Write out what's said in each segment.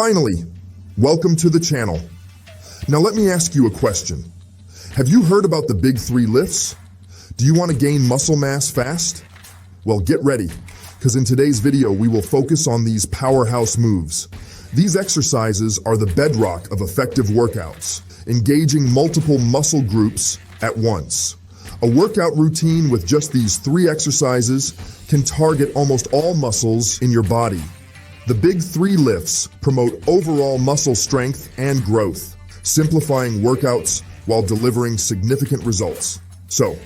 Finally, welcome to the channel. Now let me ask you a question. Have you heard about the big 3 lifts? Do you want to gain muscle mass fast? Well, get ready, because in today's video we will focus on these powerhouse moves. These exercises are the bedrock of effective workouts, engaging multiple muscle groups at once. A workout routine with just these 3 exercises can target almost all muscles in your body. The big 3 lifts promote overall muscle strength and growth, simplifying workouts while delivering significant results. So,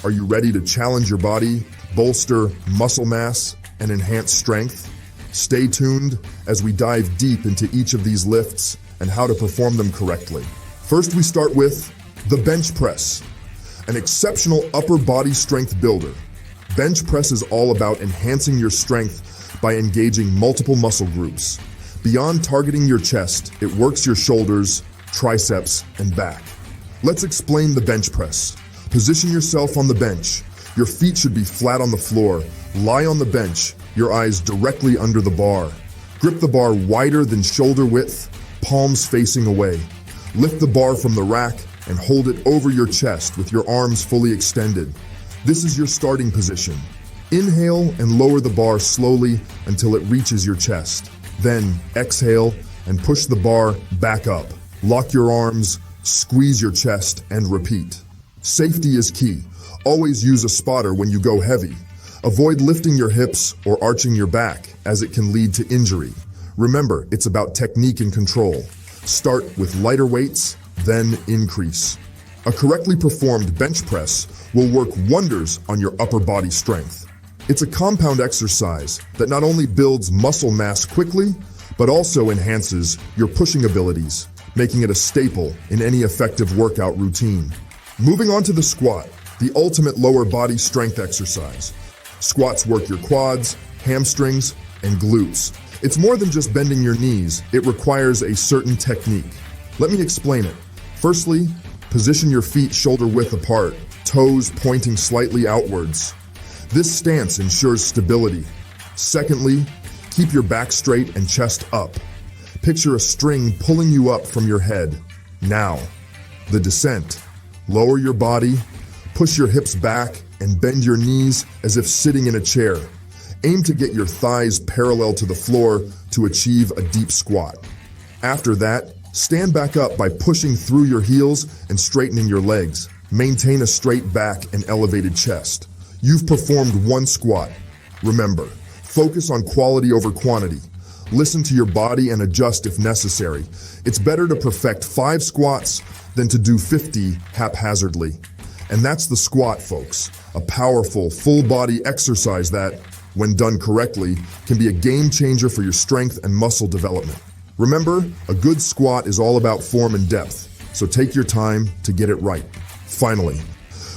are you ready to challenge your body, bolster muscle mass, and enhance strength? Stay tuned as we dive deep into each of these lifts and how to perform them correctly. First, we start with the bench press, an exceptional upper body strength builder. Bench press is all about enhancing your strength by engaging multiple muscle groups. Beyond targeting your chest, it works your shoulders, triceps, and back. Let's explain the bench press. Position yourself on the bench. Your feet should be flat on the floor. Lie on the bench, your eyes directly under the bar. Grip the bar wider than shoulder width, palms facing away. Lift the bar from the rack and hold it over your chest with your arms fully extended. This is your starting position. Inhale and lower the bar slowly until it reaches your chest. Then exhale and push the bar back up. Lock your arms, squeeze your chest, and repeat. Safety is key. Always use a spotter when you go heavy. Avoid lifting your hips or arching your back, as it can lead to injury. Remember, it's about technique and control. Start with lighter weights, then increase. A correctly performed bench press will work wonders on your upper body strength. It's a compound exercise that not only builds muscle mass quickly, but also enhances your pushing abilities, making it a staple in any effective workout routine. Moving on to the squat, the ultimate lower body strength exercise. Squats work your quads, hamstrings, and glutes. It's more than just bending your knees. It requires a certain technique. Let me explain it. Firstly, position your feet shoulder width apart, toes pointing slightly outwards. This stance ensures stability. Secondly, keep your back straight and chest up. Picture a string pulling you up from your head. Now, the descent. Lower your body, push your hips back, and bend your knees as if sitting in a chair. Aim to get your thighs parallel to the floor to achieve a deep squat. After that, stand back up by pushing through your heels and straightening your legs. Maintain a straight back and elevated chest. You've performed 1 squat. Remember, focus on quality over quantity. Listen to your body and adjust if necessary. It's better to perfect 5 squats than to do 50 haphazardly. And that's the squat, folks. A powerful, full-body exercise that, when done correctly, can be a game changer for your strength and muscle development. Remember, a good squat is all about form and depth, so take your time to get it right. Finally,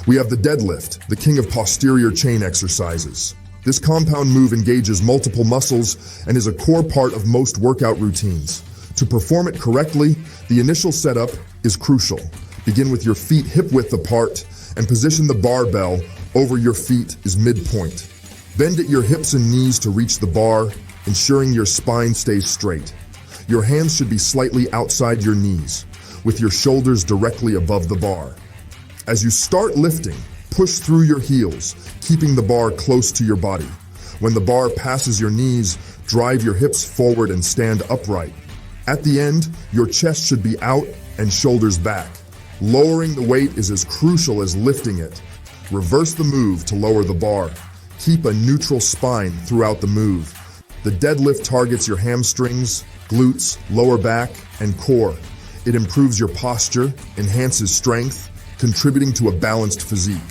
we have the deadlift, the king of posterior chain exercises. This compound move engages multiple muscles and is a core part of most workout routines. To perform it correctly, the initial setup is crucial. Begin with your feet hip-width apart and position the barbell over your feet is midpoint. Bend at your hips and knees to reach the bar, ensuring your spine stays straight. Your hands should be slightly outside your knees, with your shoulders directly above the bar. As you start lifting, push through your heels, keeping the bar close to your body. When the bar passes your knees, drive your hips forward and stand upright. At the end, your chest should be out and shoulders back. Lowering the weight is as crucial as lifting it. Reverse the move to lower the bar. Keep a neutral spine throughout the move. The deadlift targets your hamstrings, glutes, lower back, and core. It improves your posture, enhances strength, contributing to a balanced physique.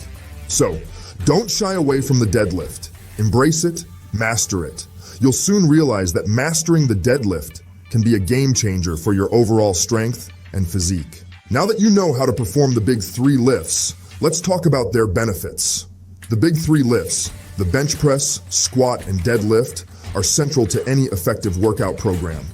So, don't shy away from the deadlift. Embrace it, master it. You'll soon realize that mastering the deadlift can be a game changer for your overall strength and physique. Now that you know how to perform the big 3 lifts, let's talk about their benefits. The big 3 lifts, the bench press, squat, and deadlift, are central to any effective workout program.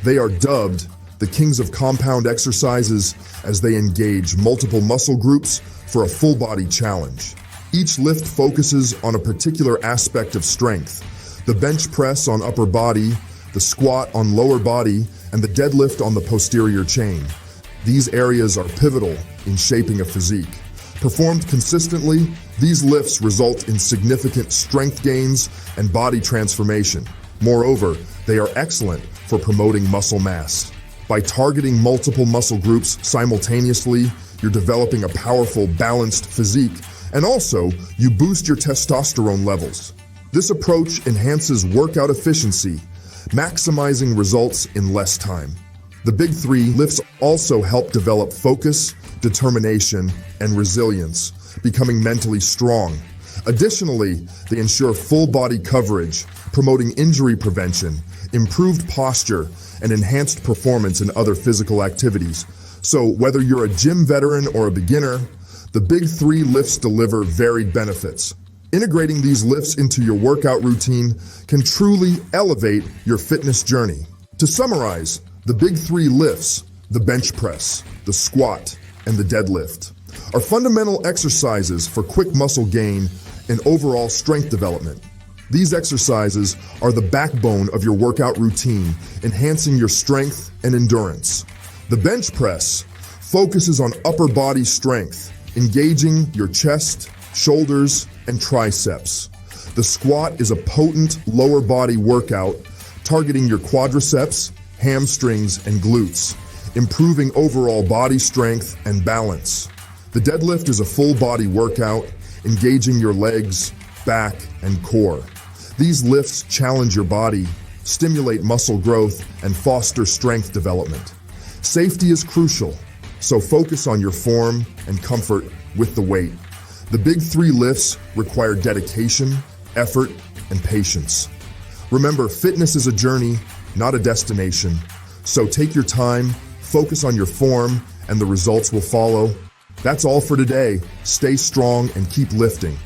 They are dubbed the kings of compound exercises as they engage multiple muscle groups for a full-body challenge. Each lift focuses on a particular aspect of strength. The bench press on upper body, the squat on lower body, and the deadlift on the posterior chain. These areas are pivotal in shaping a physique. Performed consistently, these lifts result in significant strength gains and body transformation. Moreover, they are excellent for promoting muscle mass. By targeting multiple muscle groups simultaneously, you're developing a powerful, balanced physique, and also you boost your testosterone levels. This approach enhances workout efficiency, maximizing results in less time. The big three lifts also help develop focus, determination, and resilience, becoming mentally strong. Additionally, they ensure full body coverage, promoting injury prevention, improved posture, and enhanced performance in other physical activities. So whether you're a gym veteran or a beginner, the big three lifts deliver varied benefits. Integrating these lifts into your workout routine can truly elevate your fitness journey. To summarize, the big three lifts, the bench press, the squat, and the deadlift, are fundamental exercises for quick muscle gain and overall strength development. These exercises are the backbone of your workout routine, enhancing your strength and endurance. The bench press focuses on upper body strength, engaging your chest, shoulders, and triceps. The squat is a potent lower body workout targeting your quadriceps, hamstrings, and glutes, improving overall body strength and balance. The deadlift is a full body workout, engaging your legs, back, and core. These lifts challenge your body, stimulate muscle growth, and foster strength development. Safety is crucial, so focus on your form and comfort with the weight. The big three lifts require dedication, effort, and patience. Remember, fitness is a journey, not a destination. So take your time, focus on your form, and the results will follow. That's all for today. Stay strong and keep lifting.